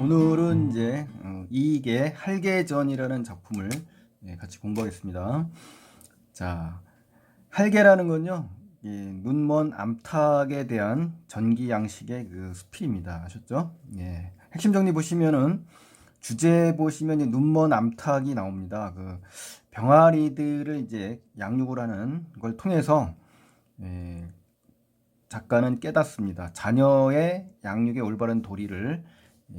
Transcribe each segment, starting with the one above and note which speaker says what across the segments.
Speaker 1: 오늘은 이제 이익의 할개전이라는 작품을 같이 공부하겠습니다. 자, 할개라는 건요, 눈먼 암탉에 대한 전기 양식의 그 수필입니다. 아셨죠? 예. 핵심 정리 보시면은 주제 보시면 눈먼 암탉이 나옵니다. 그 병아리들을 이제 양육을 하는 걸 통해서 작가는 깨닫습니다. 자녀의 양육의 올바른 도리를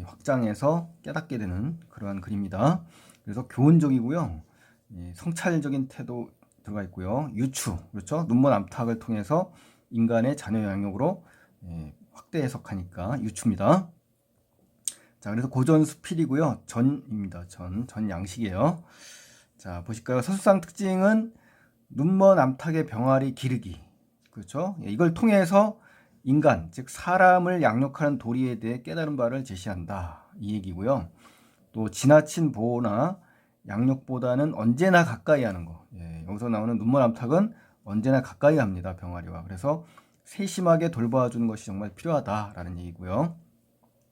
Speaker 1: 확장해서 깨닫게 되는 그러한 글입니다. 그래서 교훈적이고요. 성찰적인 태도 들어가 있고요. 유추, 그렇죠? 눈먼 암탉을 통해서 인간의 자녀 양육으로 확대 해석하니까 유추입니다. 자, 그래서 고전 수필이고요. 전입니다. 전 양식이에요. 자, 보실까요? 서술상 특징은 눈먼 암탉의 병아리 기르기. 그렇죠? 이걸 통해서 인간, 즉 사람을 양육하는 도리에 대해 깨달은 바를 제시한다. 이 얘기고요. 또 지나친 보호나 양육보다는 언제나 가까이 하는 거. 여기서 나오는 눈먼 암탉은 언제나 가까이 합니다. 병아리와. 그래서 세심하게 돌봐주는 것이 정말 필요하다라는 얘기고요.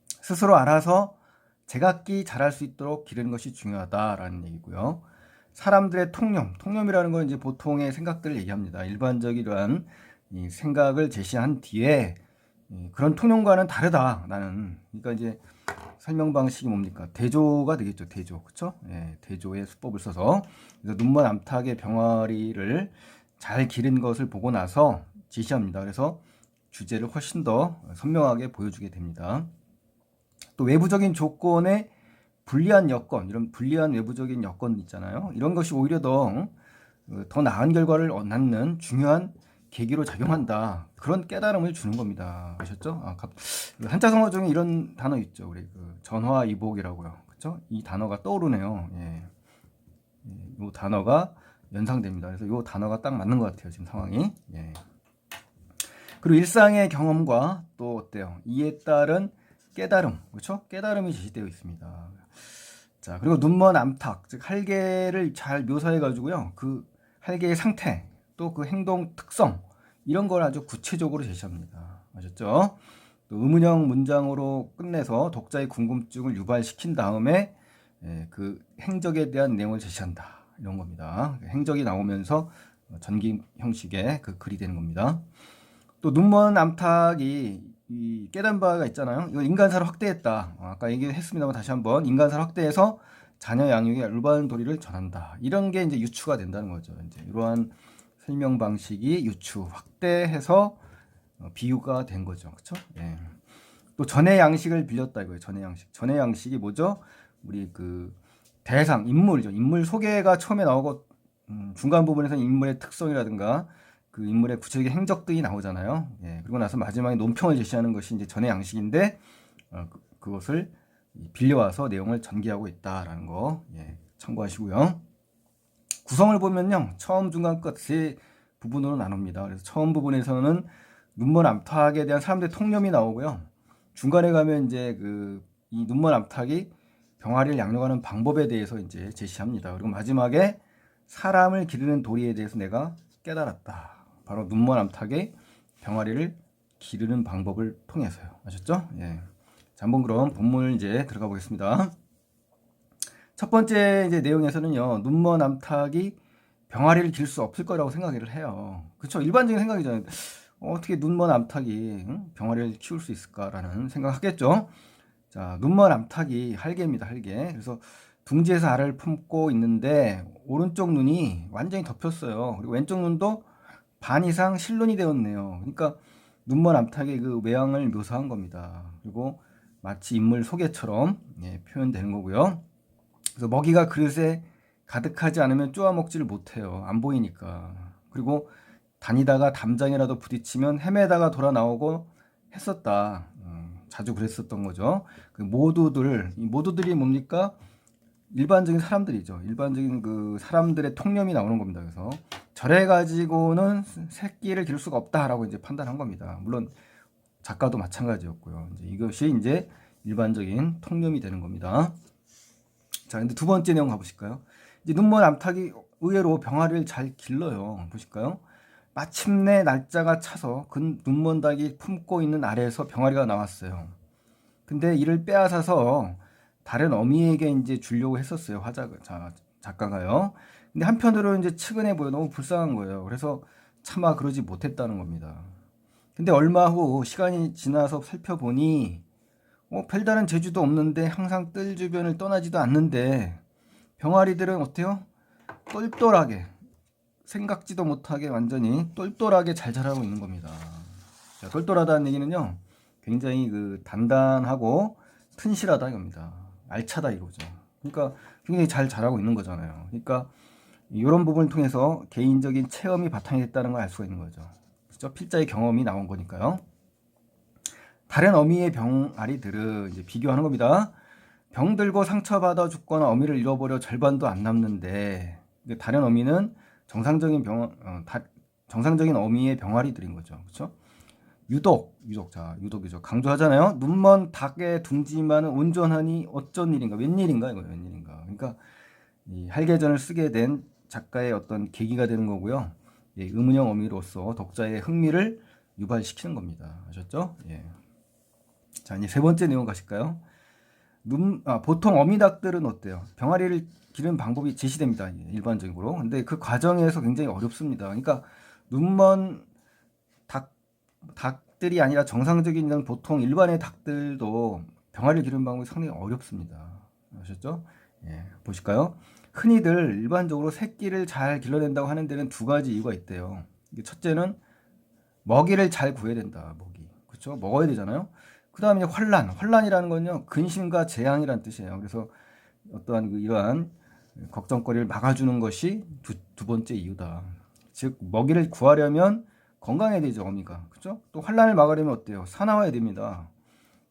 Speaker 1: 스스로 알아서 제각기 잘할 수 있도록 기르는 것이 중요하다라는 얘기고요. 사람들의 통념이라는 건 이제 보통의 생각들을 얘기합니다. 일반적이러한 이 생각을 제시한 뒤에 그런 통념과는 다르다. 나는 그러니까 이제 설명 방식이 뭡니까? 대조가 되겠죠. 대조, 그렇죠? 대조의 수법을 써서 그래서 눈먼 암탉의 병아리를 잘 기른 것을 보고 나서 제시합니다. 그래서 주제를 훨씬 더 선명하게 보여주게 됩니다. 또 외부적인 조건에 불리한 여건, 이런 불리한 외부적인 여건 있잖아요. 이런 것이 오히려 더 나은 결과를 낳는 중요한 계기로 작용한다. 그런 깨달음을 주는 겁니다. 아셨죠? 한자 성어 중에 이런 단어 있죠. 우리 그 전화이복이라고요. 그렇죠? 이 단어가 떠오르네요. 이 단어가 연상됩니다. 그래서 이 단어가 딱 맞는 것 같아요. 지금 상황이. 그리고 일상의 경험과 또 어때요? 이에 따른 깨달음, 그렇죠? 깨달음이 제시되어 있습니다. 자, 그리고 눈먼 암탉, 즉 할개를 잘 묘사해 가지고요. 그 할개의 상태, 또 그 행동 특성 이런 걸 아주 구체적으로 제시합니다. 아셨죠? 또 의문형 문장으로 끝내서 독자의 궁금증을 유발시킨 다음에 그 행적에 대한 내용을 제시한다. 이런 겁니다. 행적이 나오면서 전기 형식의 그 글이 되는 겁니다. 또 눈먼 암탉이 이 깨달은 바가 있잖아요. 이거 인간사를 확대했다. 아까 얘기했습니다만 다시 한번 인간사를 확대해서 자녀 양육의 올바른 도리를 전한다. 이런 게 이제 유추가 된다는 거죠. 이제 이러한 설명 방식이 유추 확대해서 비유가 된 거죠. 그렇죠? 또 전의 양식을 빌렸다 이거예요. 전의 양식. 전의 양식이 뭐죠? 우리 그 대상 인물이죠. 인물 소개가 처음에 나오고 중간 부분에서 인물의 특성이라든가 그 인물의 구체적인 행적 등이 나오잖아요. 그리고 나서 마지막에 논평을 제시하는 것이 이제 전의 양식인데 그것을 빌려와서 내용을 전개하고 있다라는 거 참고하시고요. 구성을 보면요, 처음, 중간, 끝 세 부분으로 나눕니다. 그래서 처음 부분에서는 눈먼 암탉에 대한 사람들의 통념이 나오고요. 중간에 가면 이제 이 눈먼 암탉이 병아리를 양육하는 방법에 대해서 이제 제시합니다. 그리고 마지막에 사람을 기르는 도리에 대해서 내가 깨달았다. 바로 눈먼 암탉의 병아리를 기르는 방법을 통해서요. 아셨죠? 자, 한번 그럼 본문을 이제 들어가 보겠습니다. 첫 번째 이제 내용에서는요, 눈먼 암탉이 병아리를 기를 수 없을 거라고 생각을 해요. 그렇죠? 일반적인 생각이잖아요. 어떻게 눈먼 암탉이 병아리를 키울 수 있을까라는 생각하겠죠. 자, 눈먼 암탉이 할개입니다. 할개. 그래서 둥지에서 알을 품고 있는데 오른쪽 눈이 완전히 덮였어요. 그리고 왼쪽 눈도 반 이상 실눈이 되었네요. 그러니까 눈먼 암탉의 그 외양을 묘사한 겁니다. 그리고 마치 인물 소개처럼 표현되는 거고요. 그래서 먹이가 그릇에 가득하지 않으면 쪼아 먹지를 못해요. 안 보이니까. 그리고 다니다가 담장이라도 부딪히면 헤매다가 돌아 나오고 했었다. 자주 그랬었던 거죠. 이 모두들이 뭡니까? 일반적인 사람들이죠. 일반적인 그 사람들의 통념이 나오는 겁니다. 그래서 저래 가지고는 새끼를 기를 수가 없다라고 이제 판단한 겁니다. 물론 작가도 마찬가지였고요. 이것이 이제 일반적인 통념이 되는 겁니다. 자, 근데 두 번째 내용 가보실까요? 이제 눈먼 암탉이 의외로 병아리를 잘 길러요. 보실까요? 마침내 날짜가 차서 그 눈먼 닭이 품고 있는 알에서 병아리가 나왔어요. 근데 이를 빼앗아서 다른 어미에게 이제 주려고 했었어요. 작가가요. 근데 한편으로 이제 측은해 보여 너무 불쌍한 거예요. 그래서 차마 그러지 못했다는 겁니다. 근데 얼마 후 시간이 지나서 살펴보니 별다른 재주도 없는데 항상 뜰 주변을 떠나지도 않는데 병아리들은 어때요? 똘똘하게 생각지도 못하게 완전히 똘똘하게 잘 자라고 있는 겁니다. 자, 똘똘하다는 얘기는요, 굉장히 그 단단하고 튼실하다 이겁니다. 알차다 이거죠. 그러니까 굉장히 잘 자라고 있는 거잖아요. 그러니까 이런 부분을 통해서 개인적인 체험이 바탕이 됐다는 걸 알 수가 있는 거죠. 그렇죠? 필자의 경험이 나온 거니까요. 다른 어미의 병아리들은 이제 비교하는 겁니다. 병들고 상처받아 죽거나 어미를 잃어버려 절반도 안 남는데 다른 어미는 정상적인 어미의 병아리들인 거죠. 그렇죠? 유독이죠. 강조하잖아요. 눈먼 닭의 둥지만은 온전하니 어쩐 일인가, 웬일인가 이거예요. 웬일인가. 그러니까 이 할개전을 쓰게 된 작가의 어떤 계기가 되는 거고요. 예, 의문형 어미로서 독자의 흥미를 유발시키는 겁니다. 아셨죠? 예. 자, 이제 세 번째 내용 가실까요? 보통 어미닭들은 어때요? 병아리를 기르는 방법이 제시됩니다. 일반적으로. 근데 그 과정에서 굉장히 어렵습니다. 그러니까 눈먼 닭들이 아니라 정상적인 보통 일반의 닭들도 병아리를 기르는 방법이 상당히 어렵습니다. 아셨죠? 예, 보실까요? 흔히들 일반적으로 새끼를 잘 길러낸다고 하는 데는 두 가지 이유가 있대요. 첫째는 먹이를 잘 구해야 된다. 먹이. 그렇죠? 먹어야 되잖아요. 그 다음에 환란이라는 건요, 근심과 재앙이라는 뜻이에요. 그래서 어떠한 이러한 걱정거리를 막아주는 것이 두 번째 이유다. 즉, 먹이를 구하려면 건강해야 되죠, 어미가. 그죠? 또 환란을 막으려면 어때요? 사나워야 됩니다.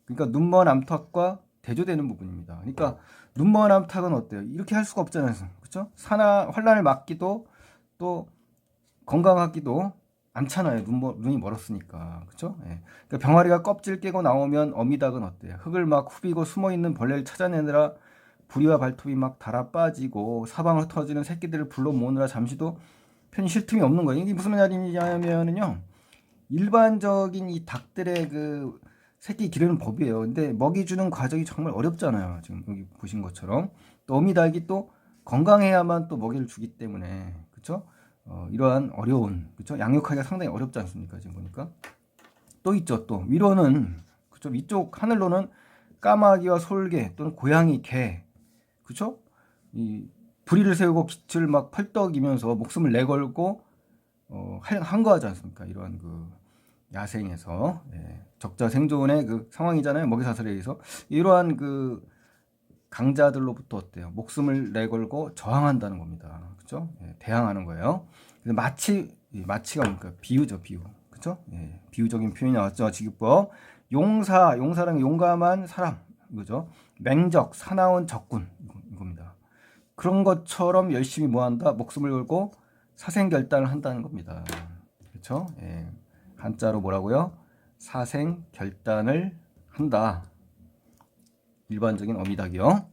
Speaker 1: 그러니까 눈먼 암탉과 대조되는 부분입니다. 그러니까 눈먼 암탉은 어때요? 이렇게 할 수가 없잖아요. 그죠? 환란을 막기도 또 건강하기도 않잖아요. 눈이 멀었으니까. 그쵸? 예. 그러니까 병아리가 껍질 깨고 나오면 어미닭은 어때요? 흙을 막 후비고 숨어있는 벌레를 찾아내느라 부리와 발톱이 막 달아 빠지고 사방을 터지는 새끼들을 불러 모으느라 잠시도 편히 쉴 틈이 없는 거예요. 이게 무슨 말이냐면요. 일반적인 이 닭들의 그 새끼 기르는 법이에요. 근데 먹이 주는 과정이 정말 어렵잖아요. 지금 여기 보신 것처럼. 또 어미닭이 또 건강해야만 또 먹이를 주기 때문에. 그쵸? 이러한 어려운, 그쵸? 양육하기가 상당히 어렵지 않습니까? 지금 보니까. 또 있죠. 또 위로는, 그쵸? 위쪽 하늘로는 까마귀와 솔개 또는 고양이, 개, 그쵸? 이 부리를 세우고 빛을 막 펄떡이면서 목숨을 내걸고 항거하지 않습니까? 이러한 그 야생에서 적자 생존의 그 상황이잖아요. 먹이사슬에 의해서 이러한 그 강자들로부터 어때요? 목숨을 내걸고 저항한다는 겁니다. 그죠? 예, 대항하는 거예요. 그래서 마치가 뭡니까? 비유죠, 비유. 그죠? 예, 비유적인 표현이 나왔죠. 지기법. 용사랑 용감한 사람. 이거죠. 맹적, 사나운 적군. 이겁니다. 그런 것처럼 열심히 뭐한다? 목숨을 걸고 사생결단을 한다는 겁니다. 그렇죠? 예, 한자로 뭐라고요? 사생결단을 한다. 일반적인 어미닭이요.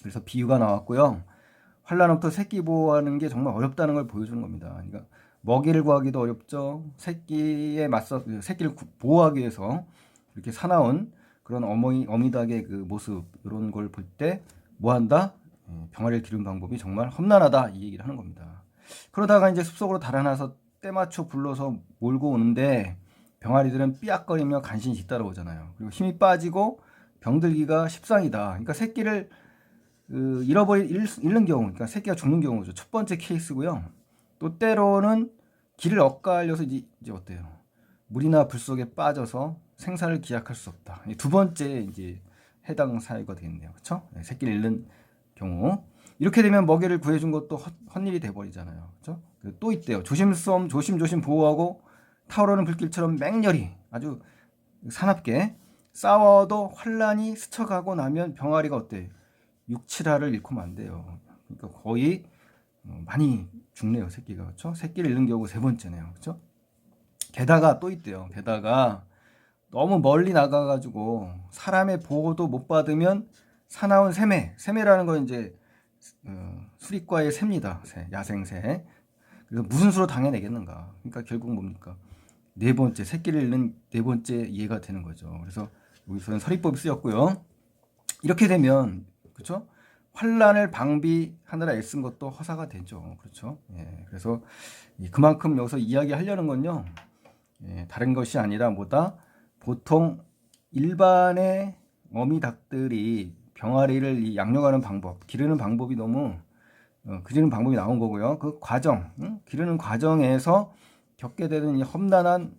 Speaker 1: 그래서 비유가 나왔고요. 환란부터 새끼 보호하는 게 정말 어렵다는 걸 보여주는 겁니다. 그러니까 먹이를 구하기도 어렵죠. 새끼를 보호하기 위해서 이렇게 사나운 그런 어미닭의 그 모습 이런 걸 볼 때 뭐한다? 병아리를 기르는 방법이 정말 험난하다 이 얘기를 하는 겁니다. 그러다가 이제 숲속으로 달아나서 때맞춰 불러서 몰고 오는데 병아리들은 삐약거리며 간신히 뒤따라오잖아요. 그리고 힘이 빠지고 병들기가 십상이다. 그러니까 새끼를 잃는 경우, 그러니까 새끼가 죽는 경우죠. 첫 번째 케이스고요. 또 때로는 길을 엇갈려서 이제 어때요? 물이나 불 속에 빠져서 생사를 기약할 수 없다. 두 번째 이제 해당 사유가 되겠네요. 그렇죠? 새끼를 잃는 경우. 이렇게 되면 먹이를 구해준 것도 헛일이 돼버리잖아요. 그렇죠? 또 있대요. 조심조심 보호하고 타오르는 불길처럼 맹렬히 아주 사납게 싸워도 환란이 스쳐가고 나면 병아리가 어때? 6, 7화를 잃고 만대요. 그러니까 거의 많이 죽네요, 새끼가. 그렇죠? 새끼를 잃는 경우 세 번째네요. 그렇죠? 게다가 또 있대요. 게다가 너무 멀리 나가가지고 사람의 보호도 못 받으면 사나운 새매라는 건 이제 수리과의 새입니다. 야생새. 그래서 무슨 수로 당해내겠는가. 그러니까 결국 뭡니까? 네 번째, 새끼를 잃는 네 번째 이해가 되는 거죠. 그래서 여기서는 서리법이 쓰였고요. 이렇게 되면 그렇죠? 환란을 방비하느라 애쓴 것도 허사가 되죠. 그렇죠? 예, 그래서 그만큼 여기서 이야기하려는 건요. 예, 다른 것이 아니라 뭐다? 보통 일반의 어미닭들이 병아리를 이 양육하는 방법, 기르는 방법이 너무 기르는 방법이 나온 거고요. 그 과정, 기르는 과정에서 겪게 되는 이 험난한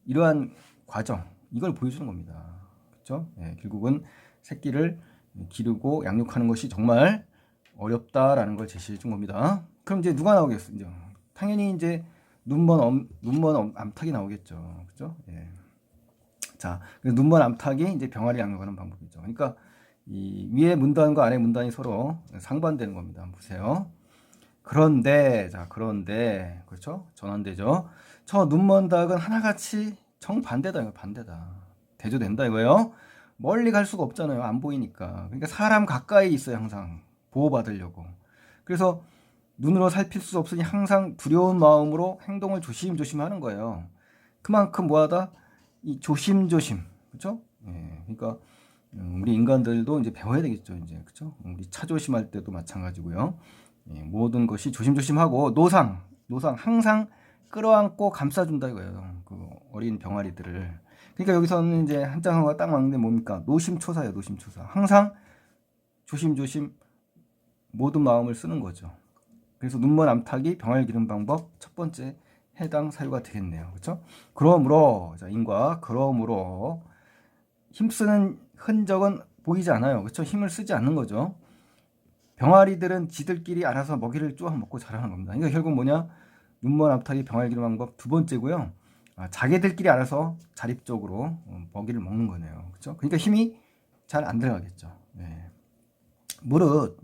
Speaker 1: 이러한 과정, 이걸 보여주는 겁니다. 그렇죠? 예, 결국은 새끼를 기르고 양육하는 것이 정말 어렵다라는 걸 제시해 준 겁니다. 그럼 이제 누가 나오겠어요? 이제 당연히 이제 눈먼 암탉이 나오겠죠. 그렇죠? 예. 자, 눈먼 암탉이 이제 병아리 양육하는 방법이죠. 그러니까 이 위에 문단과 아래 문단이 서로 상반되는 겁니다. 한번 보세요. 그런데 그렇죠? 전환되죠. 저 눈먼 닭은 하나같이 정반대다. 이거 반대다. 대조된다 이거예요. 멀리 갈 수가 없잖아요. 안 보이니까. 그러니까 사람 가까이 있어요. 항상 보호받으려고. 그래서 눈으로 살필 수 없으니 항상 두려운 마음으로 행동을 조심조심 하는 거예요. 그만큼 뭐하다? 이 조심조심. 그렇죠? 예. 그러니까 우리 인간들도 이제 배워야 되겠죠. 이제 그렇죠? 우리 차 조심할 때도 마찬가지고요. 예, 모든 것이 조심조심하고 노상 항상 끌어안고 감싸준다 이거예요. 그 어린 병아리들을. 그러니까 여기서는 이제 한자성어가 딱 맞는데 뭡니까? 노심초사예요. 노심초사. 항상 조심조심 모든 마음을 쓰는 거죠. 그래서 눈먼 암탉이 병아리 기르는 방법 첫 번째 해당 사유가 되겠네요. 그렇죠? 그러므로 자, 인과 그러므로 힘쓰는 흔적은 보이지 않아요. 그렇죠? 힘을 쓰지 않는 거죠. 병아리들은 지들끼리 알아서 먹이를 쪼아 먹고 자라는 겁니다. 그러니까 결국 뭐냐? 눈먼 암탉이 병아리 기르는 방법 두 번째고요. 자기들끼리 알아서 자립적으로 먹이를 먹는 거네요. 그렇죠? 그러니까 힘이 잘 안 들어가겠죠. 네. 무릇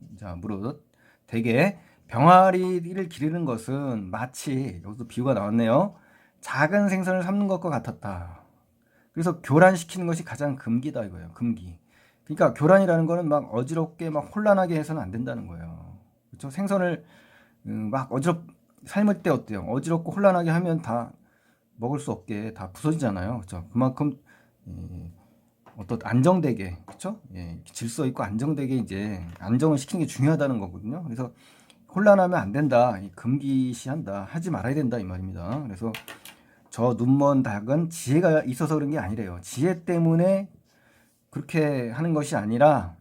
Speaker 1: 대개 병아리를 기르는 것은 마치 여기서 비유가 나왔네요. 작은 생선을 삶는 것과 같았다. 그래서 교란시키는 것이 가장 금기다 이거예요. 금기. 그러니까 교란이라는 거는 막 어지럽게 막 혼란하게 해서는 안 된다는 거예요. 그렇죠? 생선을 막 삶을 때 어때요? 어지럽고 혼란하게 하면 다 먹을 수 없게 다 부서지잖아요. 그렇죠? 그만큼 어떤 안정되게 그렇죠? 예, 질서 있고 안정되게 이제 안정을 시키는 게 중요하다는 거거든요. 그래서 혼란하면 안 된다. 금기시한다. 하지 말아야 된다 이 말입니다. 그래서 저 눈먼 닭은 지혜가 있어서 그런 게 아니래요. 지혜 때문에 그렇게 하는 것이 아니라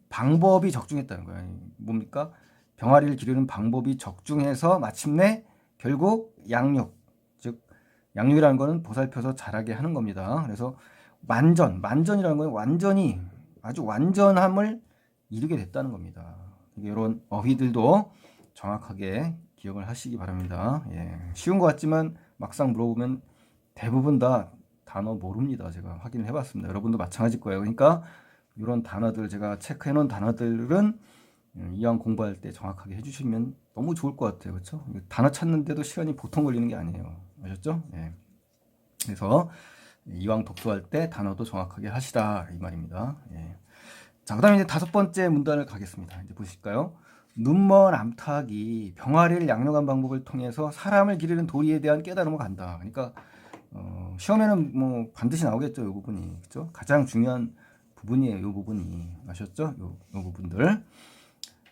Speaker 1: 방법이 적중했다는 거예요. 뭡니까? 병아리를 기르는 방법이 적중해서 마침내 결국 양육, 즉 양육이라는 거는 보살펴서 자라게 하는 겁니다. 그래서 만전이라는 건 완전히 아주 완전함을 이루게 됐다는 겁니다. 이런 어휘들도 정확하게 기억을 하시기 바랍니다. 예, 쉬운 것 같지만 막상 물어보면 대부분 다 단어 모릅니다. 제가 확인을 해봤습니다. 여러분도 마찬가지일 거예요. 그러니까 이런 단어들 제가 체크해 놓은 단어들은 이왕 공부할 때 정확하게 해주시면 너무 좋을 것 같아요. 그렇죠? 단어 찾는데도 시간이 보통 걸리는 게 아니에요. 아셨죠? 예. 그래서 이왕 독서할 때 단어도 정확하게 하시라 이 말입니다. 예. 자, 그다음에 이제 다섯 번째 문단을 가겠습니다. 이제 보실까요? 눈먼 암탉이 병아리를 양육한 방법을 통해서 사람을 기르는 도리에 대한 깨달음을 간다. 그러니까 시험에는 뭐 반드시 나오겠죠, 이 부분이. 그렇죠? 가장 중요한 부분이에요, 이 부분이. 아셨죠? 요 부분들.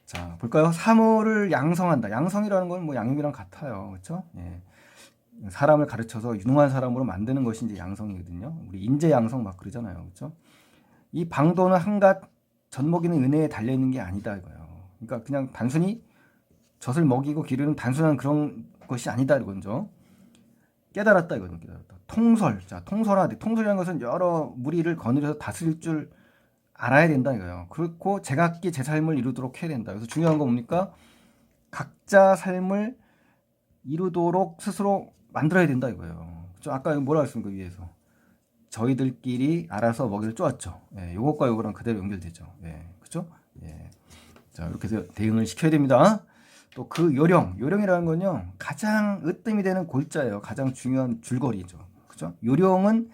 Speaker 1: 자, 볼까요? 사물을 양성한다. 양성이라는 건 뭐 양육이랑 같아요. 그렇죠? 예. 사람을 가르쳐서 유능한 사람으로 만드는 것이 이제 양성이거든요. 우리 인재 양성 막 그러잖아요. 그렇죠? 이 방도는 한갓 젖먹이는 은혜에 달려 있는 게 아니다 이거예요. 그러니까 그냥 단순히 젖을 먹이고 기르는 단순한 그런 것이 아니다 이거죠. 깨달았다 이거죠. 깨달았다. 통솔. 자, 통솔이라는 것은 여러 무리를 거느려서 다스릴 줄 알아야 된다 이거예요. 그렇고 제각기 제 삶을 이루도록 해야 된다. 그래서 중요한 건 뭡니까? 각자 삶을 이루도록 스스로 만들어야 된다 이거예요. 그렇죠? 아까 뭐라 했습니까 위에서? 저희들끼리 알아서 먹이를 쪼았죠. 예, 요것과 요거랑 그대로 연결되죠. 예, 그렇죠? 예. 자, 이렇게 해서 대응을 시켜야 됩니다. 또 그 요령이라는 건요, 가장 으뜸이 되는 골자예요. 가장 중요한 줄거리죠. 그죠? 요령은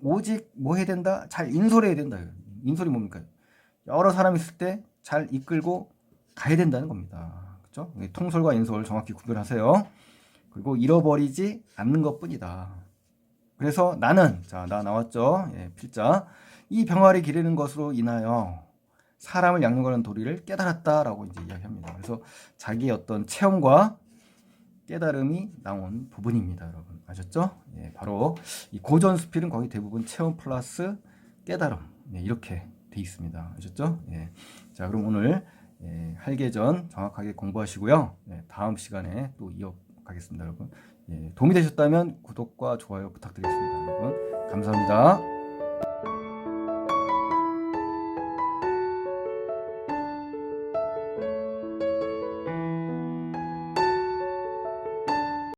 Speaker 1: 오직 뭐 해야 된다? 잘 인솔해야 된다. 인솔이 뭡니까? 여러 사람 있을 때 잘 이끌고 가야 된다는 겁니다. 그죠? 통솔과 인솔 정확히 구별하세요. 그리고 잃어버리지 않는 것 뿐이다. 그래서 나는, 자, 나 나왔죠? 예, 필자. 이 병아리 기르는 것으로 인하여 사람을 양육하는 도리를 깨달았다라고 이제 이야기합니다. 그래서 자기의 어떤 체험과 깨달음이 나온 부분입니다, 여러분. 아셨죠? 예, 바로 이 고전 수필은 거의 대부분 체험 플러스 깨달음, 예, 이렇게 돼 있습니다. 아셨죠? 예. 자, 그럼 오늘 예, 할개전 정확하게 공부하시고요. 예, 다음 시간에 또 이어가겠습니다, 여러분. 예, 도움이 되셨다면 구독과 좋아요 부탁드리겠습니다, 여러분. 감사합니다.